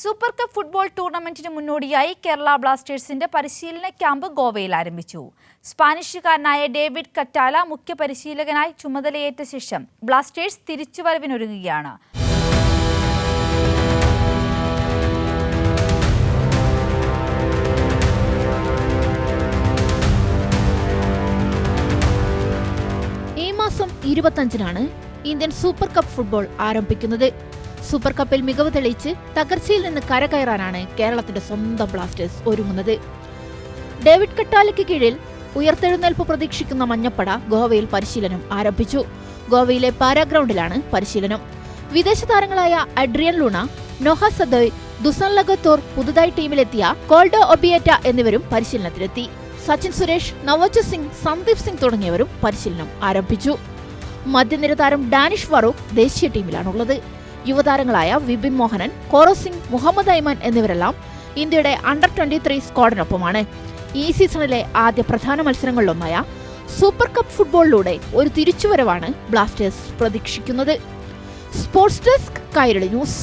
Super cup football ടൂർണമെന്റിന് മുന്നോടിയായി കേരള ബ്ലാസ്റ്റേഴ്സിന്റെ പരിശീലന ക്യാമ്പ് ഗോവയിൽ ആരംഭിച്ചു. സ്പാനിഷുകാരനായ ഡേവിഡ് കറ്റാല മുഖ്യ പരിശീലകനായി ചുമതലയേറ്റ ശേഷം ബ്ലാസ്റ്റേഴ്സ് തിരിച്ചുവരവിനൊരുങ്ങുകയാണ്. ഈ മാസം 25-നാണ് ഇന്ത്യൻ സൂപ്പർ കപ്പ് ഫുട്ബോൾ ആരംഭിക്കുന്നത്. സൂപ്പർ കപ്പിൽ മികവ് തെളിയിച്ച് തകർച്ചയിൽ നിന്ന് കരകയറാനാണ് കേരളത്തിന്റെ സ്വന്തം ബ്ലാസ്റ്റേഴ്സ് ഒരുങ്ങുന്നത്. ഡേവിഡ് കട്ടാലയ്ക്ക് കീഴിൽ ഉയർത്തെഴുന്നേൽപ്പ് പ്രതീക്ഷിക്കുന്ന മഞ്ഞപ്പട ഗോവയിൽ പരിശീലനം ആരംഭിച്ചു. ഗോവയിലെ പാരാഗ്രൗണ്ടിലാണ് പരിശീലനം. വിദേശ താരങ്ങളായ Adrian Luna, Noah Sadaoui, Dusan Lagator, പുതുതായി ടീമിലെത്തിയ കോൾഡോ ഒബിയേറ്റ എന്നിവരും പരിശീലനത്തിലെത്തി. സച്ചിൻ സുരേഷ്, നവോജിത് സിംഗ്, സന്ദീപ് സിംഗ് തുടങ്ങിയവരും പരിശീലനം ആരംഭിച്ചു. മധ്യനിര താരം ഡാനിഷ് ഫറൂഖ് ദേശീയ ടീമിലാണുള്ളത്. യുവതാരങ്ങളായ വിപിൻ മോഹനൻ, കോറോ സിംഗ്, മുഹമ്മദ് ഐമാൻ എന്നിവരെല്ലാം ഇന്ത്യയുടെ അണ്ടർ 23 സ്ക്വാഡിനൊപ്പമാണ്. ഈ സീസണിലെ ആദ്യ പ്രധാന മത്സരങ്ങളിലൊന്നായ സൂപ്പർ കപ്പ് ഫുട്ബോളിലൂടെ ഒരു തിരിച്ചുവരവാണ് ബ്ലാസ്റ്റേഴ്സ് പ്രതീക്ഷിക്കുന്നത്. Sports desk, Kairali news.